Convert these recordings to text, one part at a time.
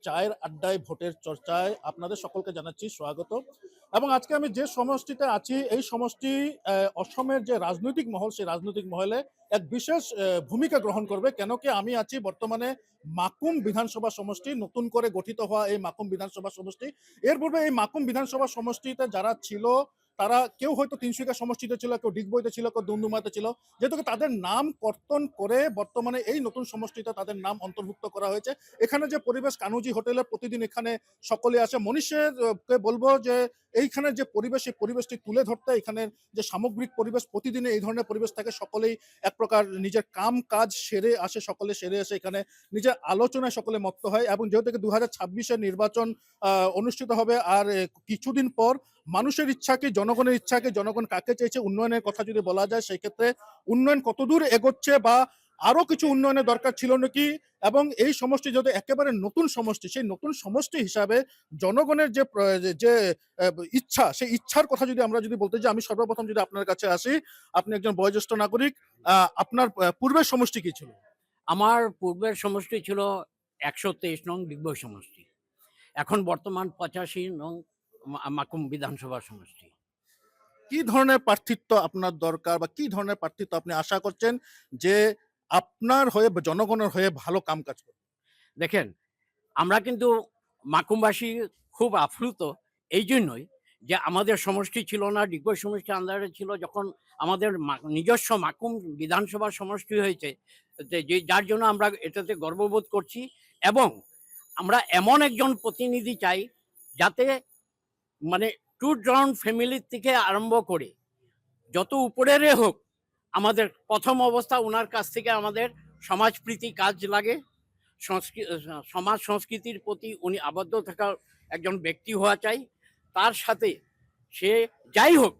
চায়ের আড্ডায় ভোটের চর্চায় আপনাদের সকলকে জানাচ্ছি স্বাগত। এবং আজকে আমি যে সমষ্টিতে আছি এই সমষ্টি অসমের যে রাজনৈতিক মহল সেই রাজনৈতিক মহলে এক বিশেষ ভূমিকা গ্রহণ করবে। কেন কি আমি আছি বর্তমানে মাকুম বিধানসভা সমষ্টি, নতুন করে গঠিত হওয়া এই মাকুম বিধানসভা সমষ্টি। এর পূর্বে এই মাকুম বিধানসভা সমষ্টিতে যারা ছিল তারা কেউ হয়তো তিনশিকা সমষ্টিতে ছিল, কেউ ডিগবইতে ছিল, কেউ দুমদুমাতে ছিল। যেহেতু তাদের নাম কর্তন করে বর্তমানে এই নতুন সমষ্টিতে তাদের নাম অন্তর্ভুক্ত করা হয়েছে। এখানে যে পরিবেশ কানুজি হোটেলে প্রতিদিন এখানে সকলে আসে। মনীষের কে বলবো যে এইখানের যে পরিবেশ এই পরিবেশটি তুলে ধরতে, এখানের যে সামগ্রিক পরিবেশ প্রতিদিনে এই ধরনের পরিবেশ থাকে, সকলেই এক প্রকার নিজের কাম কাজ সেরে আসে, সকলে সেরে আসে এখানে নিজের আলোচনায় সকলে মত্ত হয়। এবং যেহেতু 2026-এর নির্বাচন অনুষ্ঠিত হবে আর কিছুদিন পর মানুষের ইচ্ছাকে, জনগণের ইচ্ছাকে, জনগণ কাকে চাইছে, উন্নয়নের কথা যদি বলা যায় সেই ক্ষেত্রে উন্নয়ন কতদূর এগোচ্ছে বা আরো কিছু উন্নয়নের দরকার ছিল নাকি, এবং এই সমষ্টি যদি একেবারে নতুন সমষ্টি, সেই নতুন সমষ্টি হিসাবে জনগণের যে যে ইচ্ছা, সেই ইচ্ছার কথা যদি আমরা যদি বলতে যাই, আমি সর্বপ্রথম যদি আপনার কাছে আসি, আপনি একজন বয়োজ্যেষ্ঠ নাগরিক, আপনার পূর্বের সমষ্টি কি ছিল? আমার পূর্বের সমষ্টি ছিল ১২৩ নং ডিগবই সমষ্টি। এখন বর্তমান ৮৫ নং মাকুম বিধানসভা সমষ্টি। কি ধরনের প্রার্থিত্ব আপনার দরকার বা কি ধরনের প্রার্থিত্ব আপনি আশা করছেন যে আপনার হয়ে বা জনগণের হয়ে ভালো কাম কাজ করবে? দেখেন, আমরা কিন্তু মাকুমবাসী খুব আপ্লুত এই জন্যই যে আমাদের সমষ্টি ছিল না, ডিগবই সমষ্টি আন্ডারে ছিল। যখন আমাদের নিজস্ব মাকুম বিধানসভা সমষ্টি হয়েছে, যার জন্য আমরা এটাতে গর্ববোধ করছি। এবং আমরা এমন একজন প্রতিনিধি চাই যাতে মানে টু জন ফ্যামিলির থেকে আরম্ভ করে যত উপরের হোক, আমাদের প্রথম অবস্থা ওনার কাছ থেকে আমাদের সমাজপ্রীতি কাজ লাগে। সমাজ সংস্কৃতির প্রতি উনি আবদ্ধ থাকা একজন ব্যক্তি হওয়া চাই। তার সাথে সে যাই হোক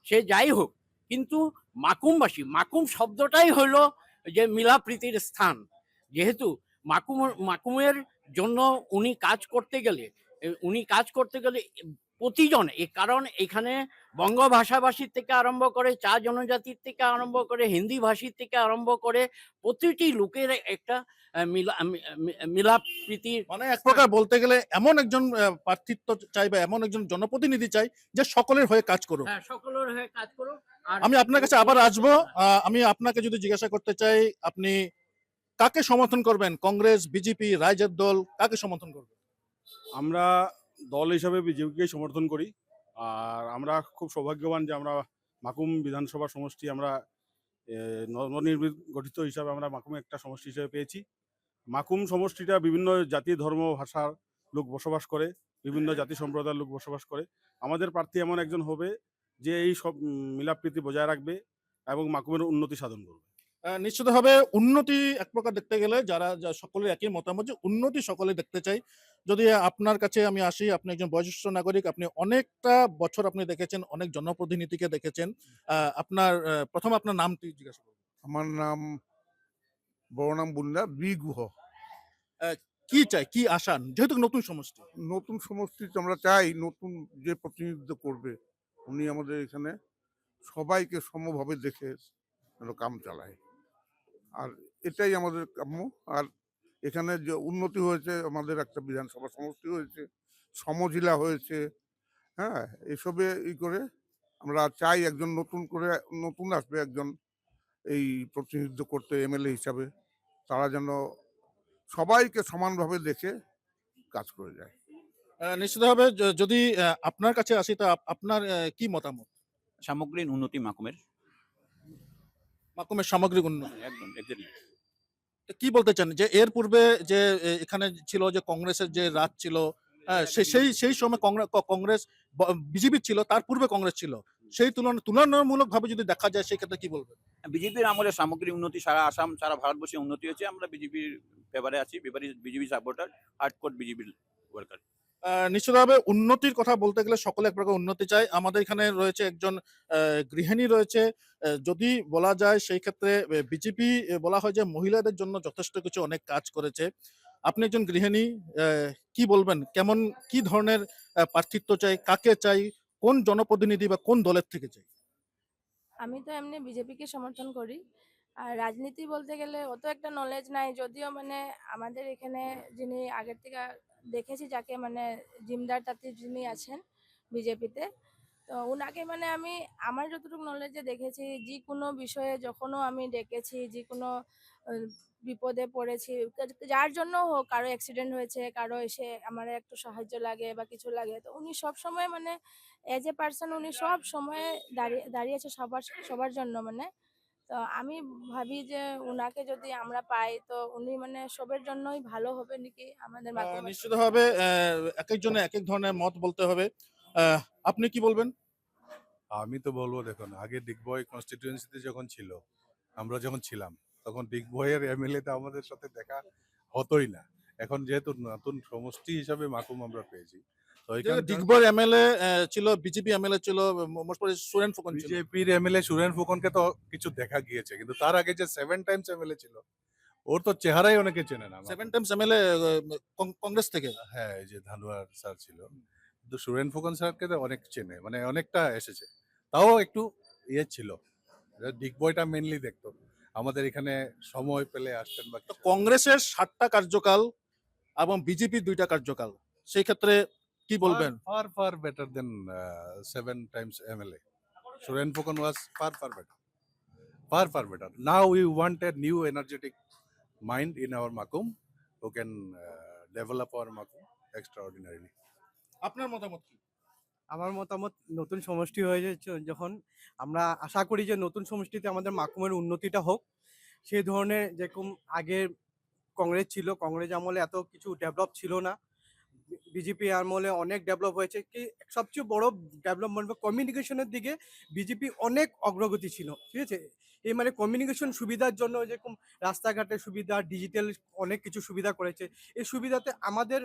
সে যাই হোক কিন্তু মাকুমবাসী, মাকুম শব্দটাই হলো যে মিলাপ্রীতির স্থান। যেহেতু মাকুমের জন্য উনি কাজ করতে গেলে প্রতিজন, কারণ এখানে বঙ্গ ভাষাভাষীর থেকে আরম্ভ করে, চা জনজাতির থেকে আরম্ভ করে, হিন্দি ভাষীর থেকে আরম্ভ করে প্রতিটি লোকের একটা মিলাপ্রীতি, মানে এক প্রকার বলতে গেলে এমন একজন প্রার্থিত্ব চাই বা এমন একজন জনপ্রতিনিধি চাই যে সকলের হয়ে কাজ করুক। হ্যাঁ, সকলের হয়ে কাজ করো। আর আমি আপনার কাছে আবার আসবো। আমি আপনাকে যদি জিজ্ঞাসা করতে চাই, আপনি কাকে সমর্থন করবেন? কংগ্রেস, বিজেপি, রাইজের দল, কাকে সমর্থন করবেন? আমরা দল হিসাবে বিজেপিকে সমর্থন করি। আর আমরা খুব সৌভাগ্যবান যে আমরা মাকুম বিধানসভা সমষ্টি আমরা নবনির্মিত গঠিত হিসাবে আমরা মাকুমে একটা সমষ্টি হিসেবে পেয়েছি। মাকুম সমষ্টিটা বিভিন্ন জাতি, ধর্ম, ভাষার লোক বসবাস করে, বিভিন্ন জাতি সম্প্রদায়ের লোক বসবাস করে। আমাদের প্রার্থী এমন একজন হবে যে এই সব মিলাপ্রীতি বজায় রাখবে এবং মাকুমের উন্নতি সাধন করবে। নিশ্চিতভাবে উন্নতি এক প্রকার দেখতে গেলে যারা সকলের একই মতামত যে উন্নতি সকলে দেখতে চাই। যদি আপনার কাছে আমি আসি, আপনি একজন বয়োজ্যেষ্ঠ নাগরিক, আপনি অনেকটা বছর আপনি দেখেছেন, অনেক জনপ্রতিনিধিকে দেখেছেন। আপনার প্রথম আপনার নামটি জিজ্ঞাসা করব। আমার নাম বড় নাম বুল্লা বি গুহ। কি চাই, কি আশান যেহেতু নতুন সমষ্টি? নতুন সমষ্টিতে আমরা চাই নতুন যে প্রতিনিধিত্ব করবে উনি আমাদের এখানে সবাইকে সমভাবে দেখে যেন কাম চালায়। আর এটাই আমাদের কাম্য। আর এখানে যে উন্নতি হয়েছে, আমাদের একটা বিধানসভা সমষ্টি হয়েছে, সমজেলা হয়েছে, হ্যাঁ, এসবে করে আমরা চাই একজন নতুন আসবে একজন এই প্রতিনিধিত্ব করতে এমএলএ হিসাবে, তারা যেন সবাইকে সমানভাবে দেখে কাজ করে যায়। নিশ্চিতভাবে যদি আপনার কাছে আসি, তা আপনার কি মতামত? সামগ্রিক উন্নতি মাকুমের। মাকুমের সামগ্রিক উন্নতি একদম এক্স্যাক্টলি। তো কি বলতে চান যে এর পূর্বে যে এখানে ছিল যে কংগ্রেসের যে রাজ ছিল, সেই সময় কংগ্রেস বিজেপি ছিল, তার পূর্বে কংগ্রেস ছিল, সেই তুলনামূলক ভাবে যদি দেখা যায় সেই ক্ষেত্রে কি বলবেন? বিজেপির আমলে সামগ্রিক উন্নতি সারা আসাম, সারা ভারতবর্ষে উন্নতি হয়েছে। আমরা বিজেপির ফেভারে আছি, বিজেপি সাপোর্টার, হার্ডকোর বিজেপির ওয়ার্কার। নিশ্চিতভাবে উন্নতির কথা বলতে গেলে সকলে এক প্রকার উন্নতি চায়। আমাদের এখানে রয়েছে একজন গৃহিণী রয়েছে। যদি বলা যায় সেই ক্ষেত্রে বিজেপি বলা হয় যে মহিলাদের জন্য যথেষ্ট কিছু অনেক কাজ করেছে। আপনি একজন গৃহিণী, কি বলবেন? কি ধরনের প্রার্থিত্ব চাই, কাকে চাই, কোন জনপ্রতিনিধি বা কোন দলের থেকে চাই? আমি তো এমনি বিজেপিকে সমর্থন করি। আর রাজনীতি বলতে গেলে অত একটা নলেজ নাই, যদিও মানে আমাদের এখানে যিনি আগের থেকে দেখেছি যাকে মানে জিমদার তাঁতি যিনি আছেন বিজেপিতে, তো উনাকে মানে আমি আমার যতটুকু নলেজে দেখেছি যে কোনো বিষয়ে যখনও আমি ডেকেছি, যে কোনো আহ, বিপদে পড়েছি, যার জন্য হোক, কারো অ্যাক্সিডেন্ট হয়েছে, কারো এসে আমার একটু সাহায্য লাগে বা কিছু লাগে, তো উনি সব সময় মানে এজ এ পার্সন উনি সব সময় দাঁড়িয়েছে সবার সবার জন্য মানে। তো আমি ভাবি যে উনাকে যদি আমরা পাই তো উনি মানে সবার জন্যই ভালো হবে নাকি আমাদের মাকুম। নিশ্চিতভাবে এক একজনে এক এক ধরনের মত বলতে হবে। আপনি কি বলবেন? আমি তো বলবো, দেখুন, আগে ডিগবয় কনস্টিটিউয়েন্সিতে যখন ছিল, আমরা যখন ছিলাম, তখন ডিগবয়ের এমএলএ তে আমাদের সাথে দেখা হতোই না। এখন যেহেতু নতুন সমষ্টি হিসাবে মাকুম আমরা পেয়েছি, তো এখানকার ডিগবর এমএলএ ছিল, বিজেপি এমএলএ ছিল, মোস্ট প্রবাবলি সুরেন ফুকন ছিল। বিজেপির এমএলএ সুরেন ফুকনকে তো কিছু দেখা গিয়েছে, কিন্তু তার আগে যে 7 টাইমস এমএলএ ছিল, ওর তো চেহারাই অনেকে চেনে না। 7 টাইমস এমএলএ কংগ্রেস থেকে। হ্যাঁ, এই যে ধানুয়ার স্যার ছিল, কিন্তু সুরেন ফুকন স্যারকে তো অনেক চেনে, মানে অনেকটা এসেছে। তাও একটু ইয়ে ছিল, ডিগবয়টা মেনলি দেখতো, আমাদের এখানে সময় পেলে আসতেন বা তো কিছু। কংগ্রেসের 7টা কার্যকাল এবং বিজেপি 2টা কার্যকাল, সেই ক্ষেত্রে কি বলবেন? Far far better than 7 times MLA. Suren Pokon was far better. Far better. Now we want a new energetic mind in our Makum who can develop our Makum extraordinarily. আপনার মতামত কি? আমার মতামত, নতুন সমষ্টি হয়েছে যখন, আমরা আশা করি যে নতুন সমষ্টিতে আমাদের মাকুমের উন্নতিটা হোক। সেই ধরনের যেরকম আগে কংগ্রেস ছিল, কংগ্রেস আমলে এত কিছু ডেভেলপ ছিল না, বিজেপি আমলে অনেক ডেভেলপ হয়েছে। কি সবচেয়ে বড় ডেভেলপমেন্ট বা কমিউনিকেশনের দিকে বিজেপি অনেক অগ্রগতি ছিল, ঠিক আছে। এই মানে কমিউনিকেশন সুবিধার জন্য যেরকম রাস্তাঘাটের সুবিধা, ডিজিটাল অনেক কিছু সুবিধা করেছে। এই সুবিধাতে আমাদের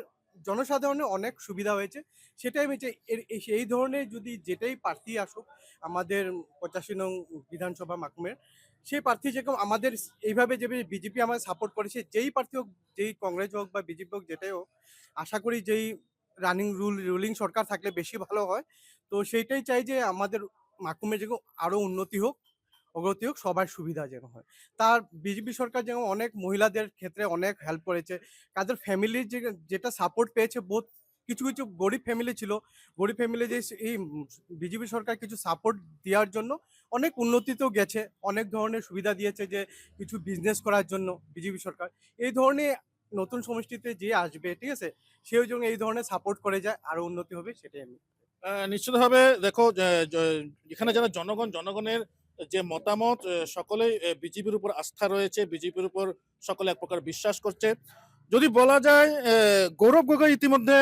জনসাধারণের অনেক সুবিধা হয়েছে। সেটাই আমি চাই, এই ধরনের যদি যেটাই প্রার্থী আসুক আমাদের 85 নং বিধানসভা মাকুমের, সেই প্রার্থী যেরকম আমাদের এইভাবে যে বিজেপি আমাদের সাপোর্ট করেছে, যেই প্রার্থী হোক, যেই কংগ্রেস হোক বা বিজেপি হোক, যেটাই হোক, আশা করি যেই রুলিং সরকার থাকলে বেশি ভালো হয়। তো সেইটাই চাই যে আমাদের মাকুমে যেরকম আরো উন্নতি হোক, অগ্রগতি হোক, সবার সুবিধা যেন হয়। তার বিজেপি সরকার যেমন অনেক মহিলাদের ক্ষেত্রে অনেক হেল্প করেছে, তাদের ফ্যামিলির যেটা সাপোর্ট পেয়েছে, বহুত কিছু কিছু গরিব ফ্যামিলি ছিল, গরিব ফ্যামিলি যে এই বিজেপি সরকার কিছু সাপোর্ট দেওয়ার জন্য অনেক উন্নতিতেও গেছে, অনেক ধরনের সুবিধা দিয়েছে, যে কিছু বিজনেস করার জন্য বিজেপি সরকার। এই ধরনের নতুন সমষ্টিতে যে আসবে, ঠিক আছে, সেই জন্য এই ধরনের সাপোর্ট করে যায়, আরো উন্নতি হবে, সেটাই আমি। নিশ্চিতভাবে দেখো, এখানে যারা জনগণের যে মতামত, সকলেই বিজেপির উপর আস্থা রয়েছে, বিজেপির উপর সকলে এক প্রকার বিশ্বাস করছে। যদি বলা যায়, গৌরব গগৈ ইতিমধ্যে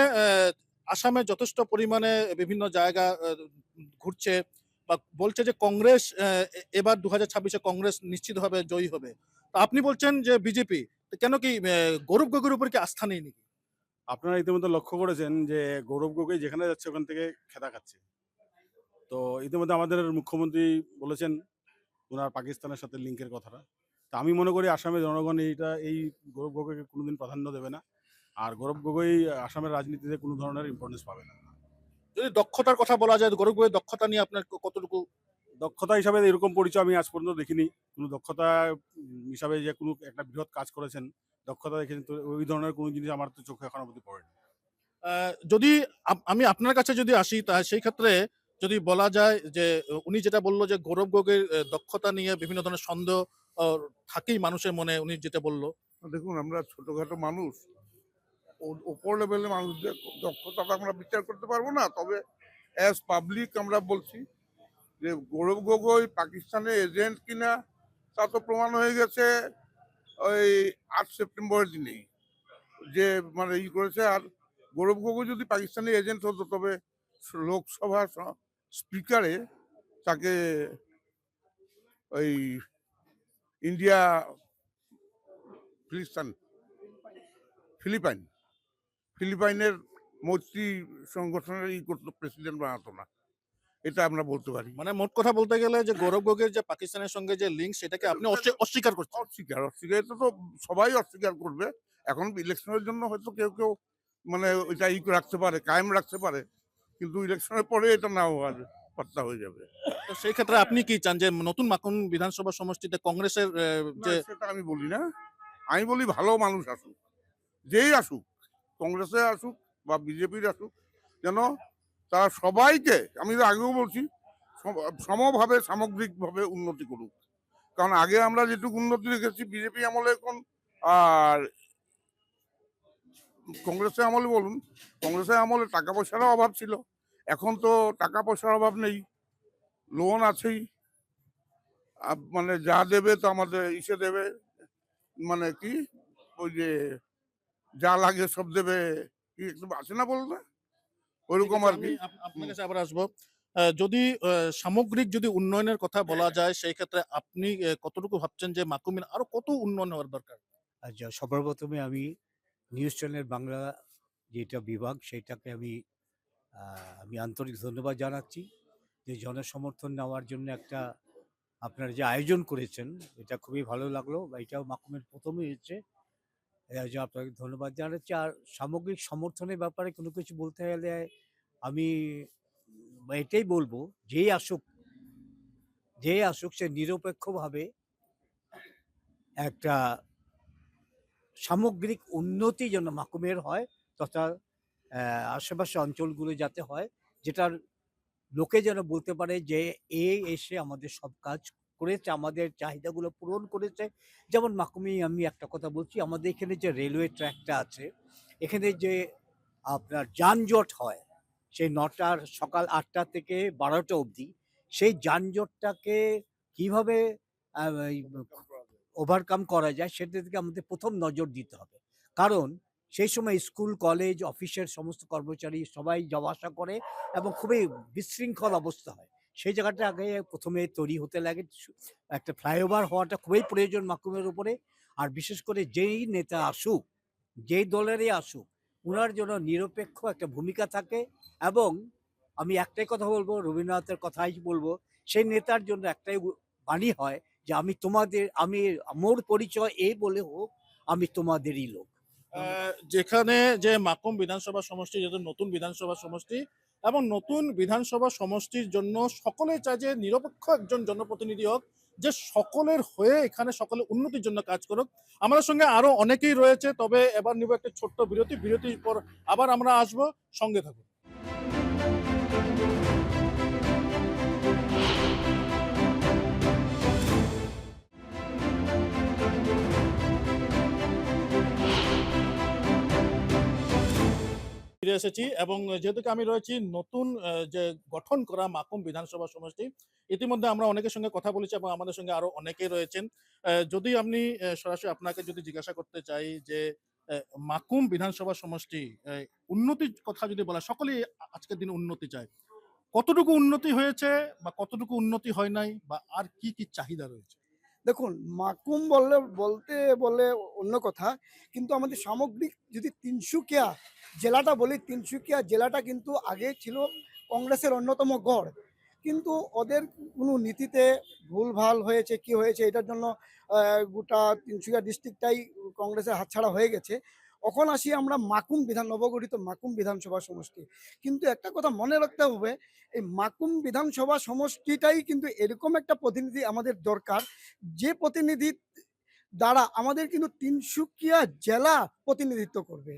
আসামে যথেষ্ট পরিমাণে বিভিন্ন জায়গা ঘুরছে বা বলছে যে কংগ্রেস এবার 2026-এ কংগ্রেস নিশ্চিতভাবে জয়ী হবে। তো আপনি বলছেন যে বিজেপি, কেন কি গৌরব গগৈর উপর কি আস্থা নেই নাকি? আপনারা ইতিমধ্যে লক্ষ্য করেছেন যে গৌরব গগৈ যেখানে যাচ্ছে ওখান থেকে খেদা খাচ্ছে। তো ইতিমধ্যে আমাদের মুখ্যমন্ত্রী বলেছেন ওনার পাকিস্তানের সাথে লিঙ্কের কথাটা। তা আমি মনে করি আসামের জনগণ এই গৌরব গগৈকে কোনোদিন প্রাধান্য দেবে না। আর গৌরব গগৈ আসামের রাজনীতিতে কোনো ধরনের ইম্পর্টেন্স পাবে না। যদি দক্ষতার কথা বলা যায়, গৌরব গগৈর দক্ষতা নিয়ে আপনার কতটুকু? দক্ষতা হিসাবে এরকম পরিচয় আমি আজ পর্যন্ত দেখিনি। কোনো দক্ষতা হিসাবে যে কোনো একটা বৃহৎ কাজ করেছেন, দক্ষতা দেখে কিন্তু ওই ধরনের কোনো জিনিস আমার তো চোখে এখনো অবধি পড়েনি। যদি আমি আপনার কাছে যদি আসি, তা সেই ক্ষেত্রে যদি বলা যায় যে উনি যেটা বললো যে গৌরব গগৈর দক্ষতা নিয়ে বিভিন্ন ধরনের সন্দেহ থাকেই মানুষের মনে, উনি যেটা বললো। দেখুন, আমরা ছোটখাটো মানুষ, ওপর লেভেলের মানুষদের দক্ষতাটা আমরা বিচার করতে পারবো না। তবে অ্যাজ পাবলিক আমরা বলছি যে গৌরব গগৈ পাকিস্তানের এজেন্ট কিনা তা তো প্রমাণ হয়ে গেছে ওই 8 সেপ্টেম্বরের দিনেই, যে মানে করেছে। আর গৌরব গগৈ যদি পাকিস্তানি এজেন্ট হতো, তবে লোকসভার স্পিকারে তাকে ওই ইন্ডিয়া ফিলিপাইনের মৈত্রী সংগঠনের করতো, প্রেসিডেন্ট বানাতো না, এটা আমরা বলতে পারি। মানে মোট কথা বলতে গেলে যে গৌরব গগৈর যে পাকিস্তানের সঙ্গে যে লিঙ্ক, সেটাকে আপনি অস্বীকার করছেন? অস্বীকার এটা তো সবাই অস্বীকার করবে। এখন ইলেকশনের জন্য হয়তো কেউ মানে ওইটা রাখতে পারে, কায়েম রাখতে পারে, কিন্তু ইলেকশনের পরে এটা নাও হবে। পাত্তা হয়ে যাবে। তো সেই ক্ষেত্রে আপনি কি চান যে নতুন মাকুম বিধানসভা সমষ্টিতে কংগ্রেসের না, যে সেটা আমি বলি না, আমি বলি ভালো মানুষ আসুক, যেই আসুক, কংগ্রেসে আসুক বা বিজেপির আসুক, যেন তারা সবাইকে, আমি তো আগেও বলছি, সমভাবে সামগ্রিকভাবে উন্নতি করুক। কারণ আগে আমরা যেটুকু উন্নতি দেখেছি বিজেপি আমলে এখন, আর কংগ্রেসের আমলে বলুন, কংগ্রেসের আমলে টাকা পয়সারও অভাব ছিল, এখন তো টাকা পয়সার অভাব নেই, লোন আছেই। মানে যা দেবে তো আমাদের ইসে দেবে, মানে কি ওই যে যা লাগে সব দেবে, কি একটু আছে না বল না, ওইরকম আর কি। আমি আপনার কাছে আবার আসবো। যদি সামগ্রিক যদি উন্নয়নের কথা বলা যায় সেই ক্ষেত্রে আপনি কতটুকু ভাবছেন যে মাকুমের আরো কত উন্নয়ন হওয়ার দরকার? আচ্ছা, সবার প্রথমে আমি নিউজ চ্যানেল বাংলা যেটা বিভাগ সেটাকে আমি আন্তরিক ধন্যবাদ জানাচ্ছি যে জনসমর্থন নেওয়ার জন্য একটা আপনারা যে আয়োজন করেছেন এটা খুবই ভালো লাগলো। এটাও মাকুমের প্রথমই হচ্ছে, এই জন্য আপনাকে ধন্যবাদ জানাচ্ছি। আর সামগ্রিক সমর্থনের ব্যাপারে কোনো কিছু বলতে গেলে আমি এটাই বলবো, যেই আসুক সে নিরপেক্ষভাবে একটা সামগ্রিক উন্নতি যেন মাকুমের হয়, তথা আশেপাশে অঞ্চলগুলো যাতে হয়, যেটার লোকে যেন বলতে পারে যে এসে আমাদের সব কাজ করেছে, আমাদের চাহিদাগুলো পূরণ করেছে। যেমন মাকুমে আমি একটা কথা বলছি, আমাদের এখানে যে রেলওয়ে ট্র্যাকটা আছে, এখানে যে আপনার যানজট হয় সেই সকাল ৮টা থেকে ১২টা অবধি, সেই যানজটটাকে কিভাবে ওভারকাম করা যায় সেটার দিকে আমাদের প্রথম নজর দিতে হবে। কারণ সেই সময় স্কুল, কলেজ, অফিসের সমস্ত কর্মচারী সবাই যাওয়া আসা করে এবং খুবই বিশৃঙ্খল অবস্থা হয়। সেই জায়গাটা আগে প্রথমে তৈরি হতে লাগে। একটা ফ্লাইওভার হওয়াটা খুবই প্রয়োজন মাকুমের উপরে। আর বিশেষ করে যেই নেতা আসুক, যেই দলেরই আসুক, উনার জন্য নিরপেক্ষ একটা ভূমিকা থাকে। এবং আমি একটাই কথা বলবো, রবীন্দ্রনাথের কথাই বলবো, সেই নেতার জন্য একটাই বাণী হয় যে আমি মোর পরিচয় এই বলে হোক, আমি তোমাদেরই লোক। যেখানে যে মাকুম বিধানসভা সমষ্টি যেহেতু নতুন বিধানসভা সমষ্টি এবং নতুন বিধানসভা সমষ্টির জন্য সকলে চায় যে নিরপেক্ষ একজন জনপ্রতিনিধি হোক, যে সকলের হয়ে এখানে সকলে উন্নতির জন্য কাজ করুক। আমাদের সঙ্গে আরো অনেকেই রয়েছে, তবে এবার নিব একটা ছোট্ট বিরতির পর আবার আমরা আসবো, সঙ্গে থাকুন। ফিরে এসেছি এবং যেহেতু আমি রয়েছি নতুন যে গঠন করা মাকুম বিধানসভা সমষ্টি, ইতিমধ্যে আমরা অনেকের সঙ্গে কথা বলেছি এবং আমাদের সঙ্গে আরো অনেকেই রয়েছেন। যদি আপনি সরাসরি আপনাকে যদি জিজ্ঞাসা করতে চাই যে মাকুম বিধানসভা সমষ্টি উন্নতির কথা যদি বলা, সকলেই আজকের দিনে উন্নতি চায়। কতটুকু উন্নতি হয়েছে বা কতটুকু উন্নতি হয় নাই বা আর কি কি চাহিদা রয়েছে? দেখুন, মাকুম বললে অন্য কথা, কিন্তু আমাদের সামগ্রিক যদি তিনসুকিয়া জেলাটা বলি, তিনসুকিয়া জেলাটা কিন্তু আগে ছিল কংগ্রেসের অন্যতম গড়। কিন্তু ওদের কোনো নীতিতে ভুলভাল হয়েছে, কি হয়েছে, এটার জন্য গোটা তিনসুকিয়া ডিস্ট্রিক্টটাই কংগ্রেসের হাতছাড়া হয়ে গেছে। এখন আসি আমরা নবগঠিত মাকুম বিধানসভা সমষ্টি। কিন্তু একটা কথা মনে রাখতে হবে, এই মাকুম বিধানসভা সমষ্টিটাই কিন্তু এরকম একটা প্রতিনিধি আমাদের দরকার, যে প্রতিনিধি দ্বারা আমাদের কিন্তু তিনসুকিয়া জেলা প্রতিনিধিত্ব করবে।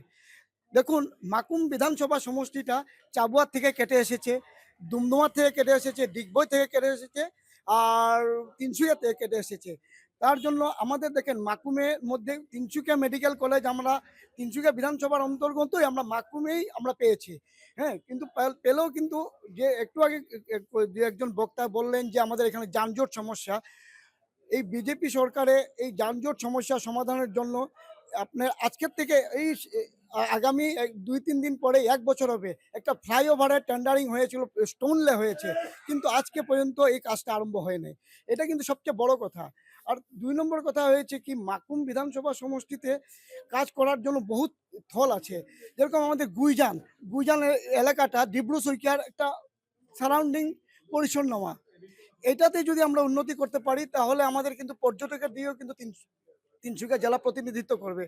দেখুন, মাকুম বিধানসভা সমষ্টিটা চাবুয়া থেকে কেটে এসেছে, দুমদুমা থেকে কেটে এসেছে, ডিগবই থেকে কেটে এসেছে, আর তিনসুকিয়া থেকে কেটে এসেছে। তার জন্য আমাদের দেখেন মাকুমের মধ্যে তিনসুকিয়া মেডিকেল কলেজ আমরা তিনসুকিয়া বিধানসভার অন্তর্গতই আমরা মাকুমেই আমরা পেয়েছি। হ্যাঁ, কিন্তু পেলেও কিন্তু যে একটু আগে যে একজন বক্তা বললেন যে আমাদের এখানে যানজট সমস্যা, এই বিজেপি সরকারে এই যানজট সমস্যা সমাধানের জন্য আপনার আজকের থেকে আগামী ২-৩ দিন পরে ১ বছর হবে, একটা ফ্লাইওভারের টেন্ডারিং হয়েছিল, স্টোনলে হয়েছে, কিন্তু আজকে পর্যন্ত এই কাজটা আরম্ভ হয় নাই। এটা কিন্তু সবচেয়ে বড় কথা। আর ২ নম্বর কথা হয়েছে কি, মাকুম বিধানসভা সমষ্টিতে কাজ করার জন্য বহুত থল আছে। যেরকম আমাদের গুইজান এলাকাটা ডিব্রু সৈকিয়ার একটা সারাউন্ডিং পরিচ্ছন্নমা, এটাতে যদি আমরা উন্নতি করতে পারি তাহলে আমাদের কিন্তু পর্যটকের দিকেও কিন্তু তিনসুকিয়া জেলা প্রতিনিধিত্ব করবে।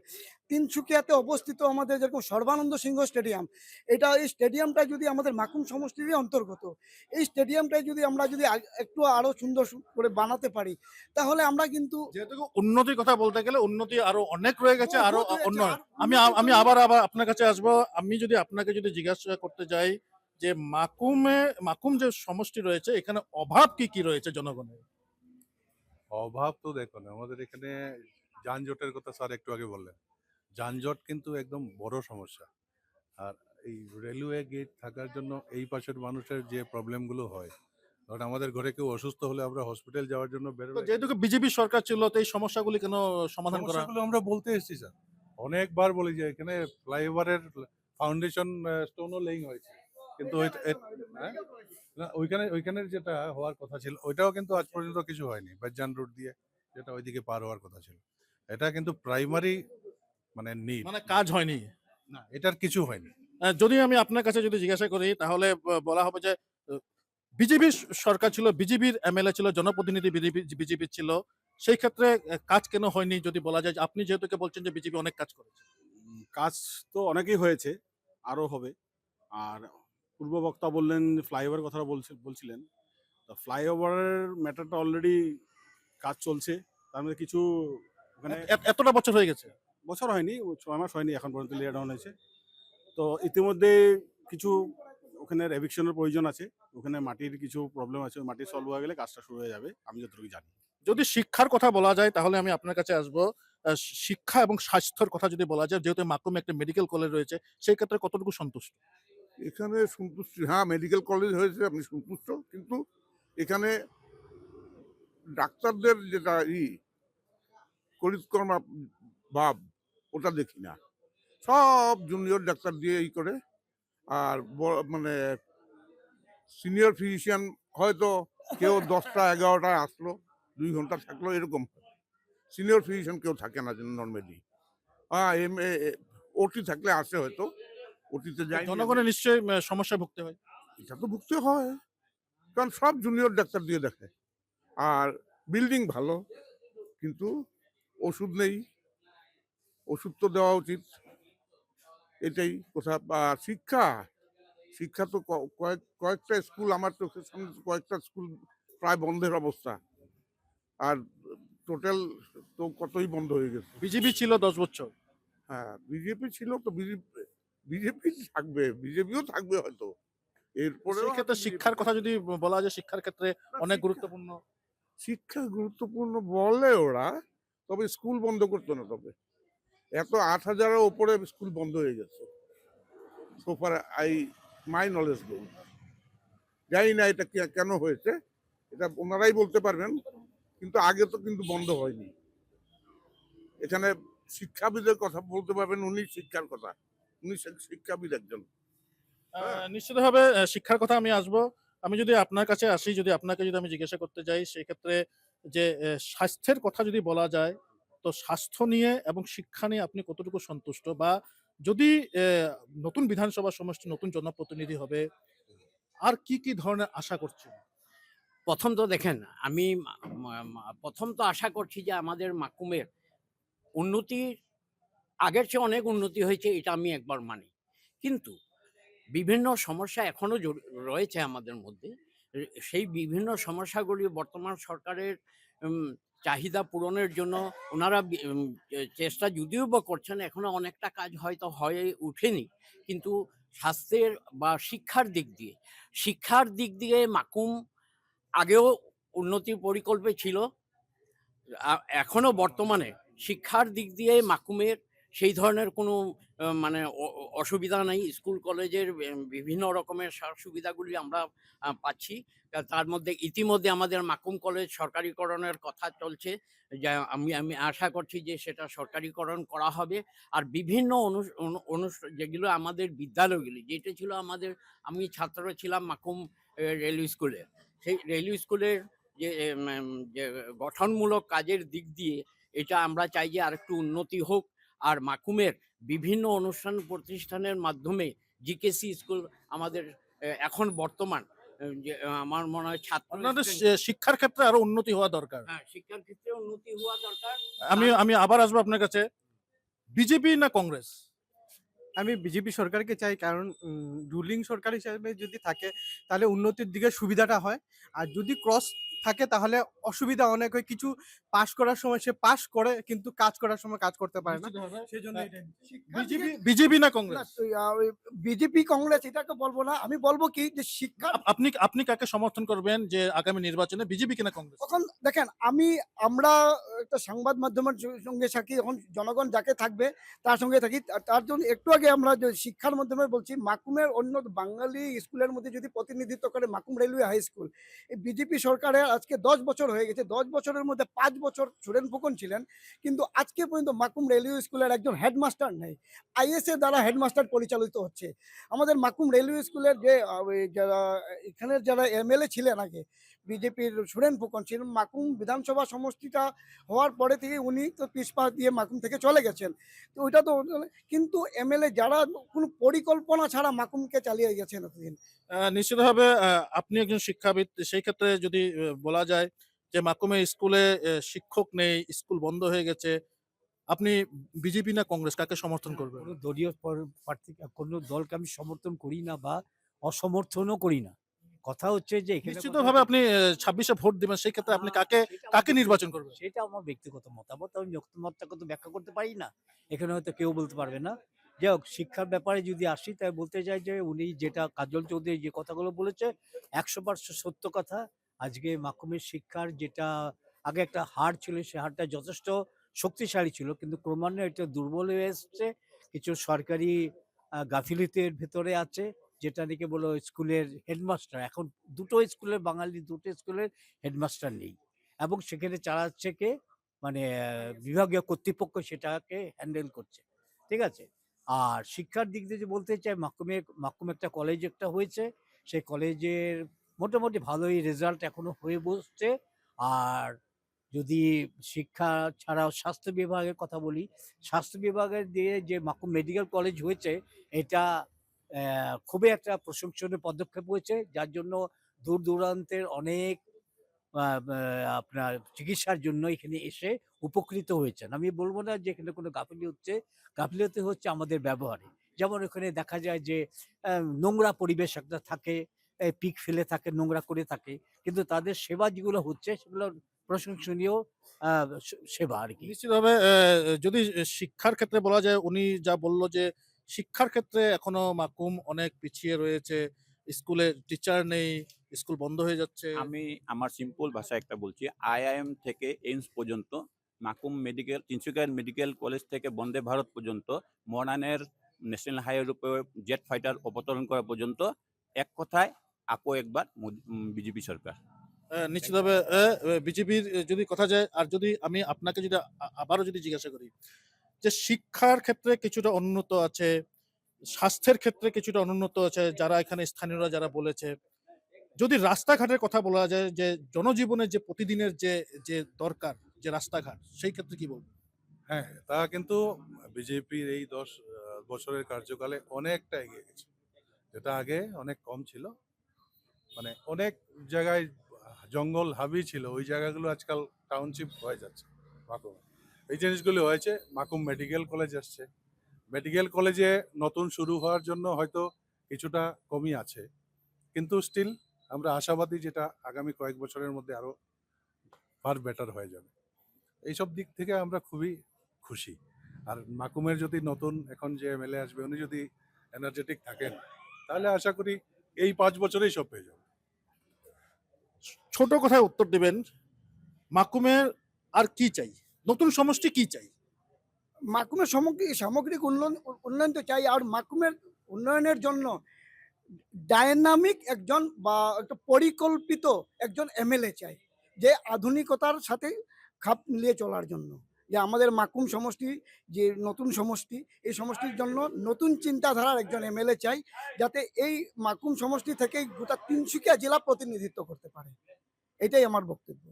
তিনসুকিয়াতে অবস্থিত আমাদের যেরকম সর্বানন্দ সিংহ স্টেডিয়াম, এই স্টেডিয়ামটা যদি আমাদের মাকুম সমষ্টিরই অন্তর্গত। এই স্টেডিয়ামটাই যদি আমরা যদি একটু আরো সুন্দর করে বানাতে পারি, তাহলে আমরা কিন্তু যেহেতু উন্নতির কথা বলতে গেলে উন্নতি আরো অনেক রয়ে গেছে, আরো বহুত রয়েছে, অন্য আর আমি উন্নতির আমি জন্য- আবার আবার আপনার কাছে আসবো। আমি যদি আপনাকে যদি জিজ্ঞাসা করতে যাই যে মাকুম যে সমষ্টি রয়েছে এখানে অভাব কি কি রয়েছে জনগণের? অভাব তো দেখুন, আমাদের এখানে যানজটের কথা স্যার একটু আগে বললেন। যানজট কিন্তু একদম বড় সমস্যা। আর এই রেলওয়ে গেট থাকার জন্য এই পাশের মানুষের যে প্রবলেমগুলো হয়, কারণ আমাদের ঘরে কেউ অসুস্থ হলে আমরা হসপিটাল যাওয়ার জন্য তো বেরোলে যেহেতু বিজেপি সরকার ছিল তো এই সমস্যাগুলি কেন সমাধান করা? সমস্যাগুলো আমরা বলতে এসেছি স্যার, অনেকবার বলি যে এখানে ফ্লাইওভারের ফাউন্ডেশন স্টোনও লেইং হয়েছে, কিন্তু হ্যাঁ? না, ওইখানের যেটা হওয়ার কথা ছিল ওইটাও কিন্তু আজ পর্যন্ত কিছু হয়নি। বাজান রোড দিয়ে যেটা ওইদিকে পার হওয়ার কথা ছিল, এটা কিন্তু প্রাইমারি মানে নিড, মানে কাজ হয়নি। না এটার কিছু হয়নি। যদি আমি আপনার কাছে যদি জিজ্ঞাসা করি তাহলে বলা হবে যে বিজেপি সরকার ছিল, বিজেপির এমএলএ ছিল, জনপ্রতিনিধি বিজেপি ছিল, সেই ক্ষেত্রে কাজ কেন হয়নি যদি বলা যায়? যে আপনি যেহেতু বলছেন যে বিজেপি অনেক কাজ করেছে। কাজ তো অনেকেই হয়েছে, আরও হবে। আর পূর্ব বক্তা বললেন ফ্লাইওভার কথা বলছিলেন, তো ফ্লাইওভারের ম্যাটারটা অলরেডি কাজ চলছে। তার মধ্যে কিছু ওখানে এতটা বছর হয়ে গেছে। বছর হয়নি, 6 মাস হয়নি এখন পর্যন্ত লে ডাউন হয়েছে। তো ইতিমধ্যে কিছু ওখানে এভিকশনের প্রয়োজন আছে, ওখানে মাটির কিছু প্রবলেম আছে, মাটি সলভ হয়ে গেলে কাজটা শুরু হয়ে যাবে আমি যতটুকু জানি। যদি শিক্ষার কথা বলা যায় তাহলে আমি আপনার কাছে আসবো। শিক্ষা এবং স্বাস্থ্যের কথা যদি বলা যায়, যেহেতু মাকুমে একটা মেডিকেল কলেজ রয়েছে, সেই ক্ষেত্রে কতটুকু সন্তুষ্ট? এখানে সন্তুষ্টি, হ্যাঁ মেডিকেল কলেজ হয়েছে, আপনি সন্তুষ্ট, কিন্তু এখানে ডাক্তারদের যেটা করিতকর্মা ভাব, ওটা দেখি না। সব জুনিয়র ডাক্তার দিয়ে করে। আর মানে সিনিয়র ফিজিশিয়ান হয়তো কেউ 10টা 11টায় আসলো, 2 ঘন্টা থাকলো, এরকম। সিনিয়র ফিজিশিয়ান কেউ থাকে না নর্মালি। ওটি থাকলে আসে হয়তো, ওটিতে যাই। জনগণের নিশ্চয়ই সমস্যায় ভুগতে হয়। এটা তো ভুগতে হয়, কারণ সব জুনিয়র ডাক্তার দিয়ে দেখে। আর বিল্ডিং ভালো, কিন্তু ওষুধ নেই। ওষুধ তো দেওয়া উচিত, এটাই কথা। শিক্ষা শিক্ষা তো কয়েকটা স্কুল, আমার চোখের সামনে কয়েকটা স্কুল প্রায় বন্ধের অবস্থা। আর টোটাল তো কতই বন্ধ হয়ে গেছে। বিজেপি ছিল 10 বছর। হ্যাঁ, বিজেপি ছিল তো, বিজেপি থাকবে, বিজেপিও থাকবে হয়তো এরপরে। সেই ক্ষেত্রে শিক্ষার কথা যদি বলা যায়, শিক্ষার ক্ষেত্রে অনেক গুরুত্বপূর্ণ। শিক্ষা গুরুত্বপূর্ণ বলে ওরা, তবে স্কুল বন্ধ করতো না। তবে এত 8,000-এর ওপরে স্কুল বন্ধ হয়ে গেছে সোফার মাই নলেজ নেই। জানি না এটা কেন হয়েছে, এটা ওনারাই বলতে পারবেন, কিন্তু আগে তো কিন্তু বন্ধ হয়নি। এখানে শিক্ষাবিদের কথা বলতে পারবেন, উনি শিক্ষার কথা, উনি শিক্ষাবিদ একজন। নিশ্চিতভাবে শিক্ষার কথা আমি আসবো। আমি যদি আপনার কাছে আসি, যদি আপনাকে যদি আমি জিজ্ঞাসা করতে যাই, সেই ক্ষেত্রে যে স্বাস্থ্যের কথা যদি বলা যায়, তো স্বাস্থ্য নিয়ে এবং শিক্ষা নিয়ে আপনি কতটুকু সন্তুষ্ট? বা যদি নতুন বিধানসভা সমষ্টি নতুন জনপ্রতিনিধি হবে, আর কি কি ধরনের আশা করছেন? প্রথম তো দেখেন, আমি প্রথম তো আশা করছি যে আমাদের মাকুমের উন্নতি আগের চেয়ে অনেক উন্নতি হয়েছে, এটা আমি একবার মানি। কিন্তু বিভিন্ন সমস্যা এখনো রয়েছে আমাদের মধ্যে। সেই বিভিন্ন সমস্যাগুলি বর্তমান সরকারের চাহিদা পূরণের জন্য ওনারা চেষ্টা যদিও বা করছেন, এখনো অনেকটা কাজ হয়তো হয়ে উঠেনি। কিন্তু স্বাস্থ্যের বা শিক্ষার দিক দিয়ে মাকুম আগেও উন্নতির পরিকল্পে ছিল, এখনো বর্তমানে শিক্ষার দিক দিয়ে মাকুমের সেই ধরনের কোনো মানে অসুবিধা নেই। স্কুল কলেজের বিভিন্ন রকমের সুবিধাগুলি আমরা পাচ্ছি। তার মধ্যে ইতিমধ্যে আমাদের মাকুম কলেজ সরকারিকরণের কথা চলছে, যা আমি আশা করছি যে সেটা সরকারিকরণ করা হবে। আর বিভিন্ন যেগুলো আমাদের বিদ্যালয়গুলি, যেটা ছিল আমাদের, আমি ছাত্র ছিলাম মাকুম রেলওয়ে স্কুলে, সেই রেলওয়ে স্কুলের যে গঠনমূলক কাজের দিক দিয়ে এটা আমরা চাই যে আরেকটু উন্নতি হোক। আর মাকুমের বিভিন্ন অনুষ্ঠান প্রতিষ্ঠানের মাধ্যমে জিকেসি স্কুল আমাদের এখন বর্তমান যে আমার মনে হয় ছাত্র আপনাদের student- শিক্ষার ক্ষেত্রে আরো উন্নতি হওয়া দরকার। হ্যাঁ, শিক্ষার ক্ষেত্রে উন্নতি হওয়া দরকার। আমি আবার আসবো আপনার কাছে। বিজেপি না কংগ্রেস? আমি বিজেপি সরকারকে চাই, কারণ রুলিং সরকার হিসেবে যদি থাকে তাহলে উন্নতির দিকে সুবিধাটা হয়। আর যদি ক্রস থাকে তাহলে অসুবিধা অনেক হয়। কিছু পাস করার সময় সে পাস করে কিন্তু কাজ করার সময় কাজ করতে পারে না, নিশ্চিতভাবে। সেই জন্য হ্যাঁ। এটাই। বিজেপি না কংগ্রেস? বিজেপি কংগ্রেস এটাকে বলবো না, আমি বলবো কি যে শিক্ষা আপনি কাকে সমর্থন করবেন যে আগামী নির্বাচনে বিজেপি কিনা কংগ্রেস? তখন দেখেন আমরা একটা সংবাদ মাধ্যমের সঙ্গে থাকি, এখন জনগণ যাকে থাকবে তার সঙ্গে থাকি। তার জন্য একটু আগে আমরা যে শিক্ষার মাধ্যমে বলছি, মাকুমের অন্য বাঙালি স্কুলের মধ্যে যদি প্রতিনিধিত্ব করে মাকুম রেলওয়ে হাই স্কুল, এই বিজেপি সরকারের আজকে 10 বছর হয়ে গেছে। 10 বছরের মধ্যে 5 বছর সুরেন ফুকন ছিলেন, কিন্তু আজকে পর্যন্ত মাকুম রেলওয়ে স্কুলের একজন হেডমাস্টার নেই। আইএসএ দ্বারা হেডমাস্টার পরিচালিত হচ্ছে। আমাদের মাকুম রেলওয়ে স্কুলের যে যারা এখানের যারা এমএলএ ছিলেন আগে, বিজেপির সুরেন ফুকন ছিলেন, মাকুম বিধানসভা সমষ্টিটা হওয়ার পরে থেকে উনি তো পিছপা দিয়ে মাকুম থেকে চলে গেছেন। তো ওইটা তো কিন্তু এমএলএ যারা কোনো পরিকল্পনা ছাড়া মাকুমকে চালিয়ে গেছেন এতদিন। নিশ্চিতভাবে আপনি একজন শিক্ষাবিদ, সেই ক্ষেত্রে যদি বলা যায় যে মাকুমে স্কুলে শিক্ষক নেই, স্কুল বন্ধ হয়ে গেছে, আপনি বিজেপি না কংগ্রেস কাকে সমর্থন করবেন? কোনো দলীয় প্রার্থী, কোনো দলকে আমি সমর্থন করি না বা অসমর্থনও করি না। কথা হচ্ছে যে এখানে নিশ্চিতভাবে আপনি 26-এ ভোট দিবেন, সেই ক্ষেত্রে আপনি কাকে নির্বাচন করবেন? সেটা আমার ব্যক্তিগত মতামত। আমি মতামতটাকে তো ব্যাখ্যা করতে পারি না। এখানে হয়তো কেউ বলতে পারবে না। যাই হোক, শিক্ষার ব্যাপারে যদি আসি তাই বলতে চাই যে উনি যেটা কাজল চৌধুরী যে কথাগুলো বলেছে 100% সত্য কথা। আজকে মাকুমের শিক্ষার যেটা আগে একটা হার ছিল, সে হারটা যথেষ্ট শক্তিশালী ছিল, কিন্তু ক্রমান্বয়ে এটা দুর্বল হয়ে এসছে। কিছু সরকারি গাফিলতির ভেতরে আছে, যেটা নাকি বলো স্কুলের হেডমাস্টার এখন দুটো স্কুলের হেডমাস্টার নেই, এবং সেখানে চালাচ্ছে কে, মানে বিভাগীয় কর্তৃপক্ষ সেটাকে হ্যান্ডেল করছে। ঠিক আছে। আর শিক্ষার দিক দিয়ে যে বলতে চাই, মাকুম একটা কলেজ একটা হয়েছে, সেই কলেজের মোটামুটি ভালোই রেজাল্ট এখনো হয়ে বসছে। আর যদি শিক্ষা ছাড়াও স্বাস্থ্য বিভাগের কথা বলি, স্বাস্থ্য বিভাগের দিয়ে যে মাকুম মেডিকেল কলেজ হয়েছে, এটা খুবই একটা প্রশংসনীয় পদক্ষেপ হয়েছে, যার জন্য দূর দূরান্তের অনেক আপনার চিকিৎসার জন্য এখানে এসে উপকৃত হয়েছেন। আমি বলবো না যে এখানে কোনো গাফিলতি হচ্ছে আমাদের ব্যবহারে। যেমন এখানে দেখা যায় যে নোংরা পরিবেশ একটা থাকে, পিক ফেলে থাকে, নোংরা করে থাকে, কিন্তু তাদের সেবা যেগুলো হচ্ছে সেগুলো প্রশংসনীয় সেবা আর কি। নিশ্চিতভাবে যদি শিক্ষার ক্ষেত্রে বলা যায়, উনি যা বলল যে শিক্ষার ক্ষেত্রে এখনো মাকুম অনেক পিছিয়ে রয়েছে, স্কুলে টিচার নেই, স্কুল বন্ধ হয়ে যাচ্ছে। আমি আমার সিম্পল ভাষায় একটা বলছি, আইআইএম থেকে এইমস পর্যন্ত, Makum medical, Tinsukia medical college থেকে বন্দে ভারত পর্যন্ত, মরানের ন্যাশনাল হাইওয়ের উপর জেট ফাইটার অবতরণ করা পর্যন্ত, এক কথায় আকো একবার বিজেপি সরকার। নিশ্চিতভাবে বিজেপির যদি কথা যায়, আর যদি আমি আপনাকে যদি আবারও যদি জিজ্ঞাসা করি যে শিক্ষার ক্ষেত্রে কিছুটা অনুন্নত আছে, স্বাস্থ্যের ক্ষেত্রে কিছুটা অনুন্নত আছে, যারা এখানে স্থানীয়রা যারা বলেছে, যদি রাস্তাঘাটের কথা বলা যায় যে জনজীবনের যে প্রতিদিনের যে যে দরকার যে রাস্তাঘাট, সেই ক্ষেত্রে কি বলবো? হ্যাঁ, তা কিন্তু বিজেপির এই 10 বছরের কার্যকালে অনেকটা এগিয়ে গেছে, যেটা আগে অনেক কম ছিল। মানে অনেক জায়গায় জঙ্গল হাবি ছিল, ওই জায়গাগুলো আজকাল টাউনশিপ হয়ে যাচ্ছে মাকুম। এই জিনিসগুলো হয়েছে। মাকুম মেডিকেল কলেজ আসছে, মেডিকেল কলেজে নতুন শুরু হওয়ার জন্য হয়তো কিছুটা কমই আছে, কিন্তু স্টিল আমরা আশাবাদী যেটা আগামী কয়েক বছরের মধ্যে আরো ফার বেটার হয়ে যাবে। এইসব দিক থেকে আমরা খুবই খুশি। আর মাকুমের যদি নতুন এখন যে এমএলএ আসবে, উনি যদি এনার্জেটিক থাকেন, তাহলে আশা করি এই 5 বছরেই সব পেয়ে যাবে। ছোট কথায় উত্তর দিবেন, মাকুমের আর কি চাই, নতুন সমষ্টি কি চাই? মাকুমের সামগ্রিক উন্নয়ন তো চাই। আর মাকুমের উন্নয়নের জন্য ডায়নামিক একজন বা একটা পরিকল্পিত একজন এমএলএ চাই, যে আধুনিকতার সাথে খাপ মিলিয়ে চলার জন্য। যে আমাদের মাকুম সমষ্টি যে নতুন সমষ্টি, এই সমষ্টির জন্য নতুন চিন্তাধারার একজন এমএলএ চাই, যাতে এই মাকুম সমষ্টি থেকে গোটা তিনসুকিয়া জেলা প্রতিনিধিত্ব করতে পারে। এটাই আমার বক্তব্য।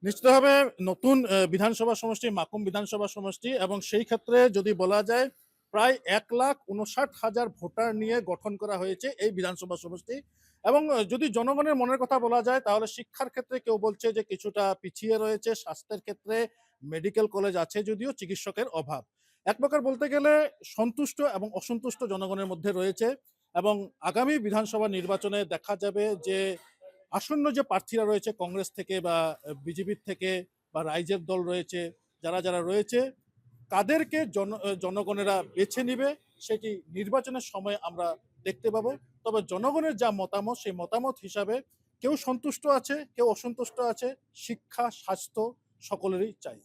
নিশ্চিতভাবে নতুন বিধানসভা সমষ্টি মাকুম বিধানসভা সমষ্টি, এবং সেই ক্ষেত্রে যদি বলা যায় প্রায় 1,59,000 ভোটার নিয়ে গঠন করা হয়েছে এই বিধানসভা সমষ্টি, এবং যদি জনগণের মনের কথা বলা যায় তাহলে শিক্ষার ক্ষেত্রে কেউ বলছে যে কিছুটা পিছিয়ে রয়েছে, স্বাস্থ্যের ক্ষেত্রে মেডিকেল কলেজ আছে যদিও চিকিৎসকের অভাব। এক প্রকার বলতে গেলে সন্তুষ্ট এবং অসন্তুষ্ট জনগণের মধ্যে রয়েছে এবং আগামী বিধানসভা নির্বাচনে দেখা যাবে যে আসন্ন যে প্রার্থীরা রয়েছে কংগ্রেস থেকে বা বিজেপির থেকে বা রাইজের দল রয়েছে, যারা রয়েছে কাদেরকে জনগণেরা বেছে নিবে সেটি নির্বাচনের সময় আমরা দেখতে পাবো। তবে জনগণের যা মতামত সেই মতামত হিসাবে কেউ সন্তুষ্ট আছে, কেউ অসন্তুষ্ট আছে। শিক্ষা, স্বাস্থ্য সকলেরই চাই।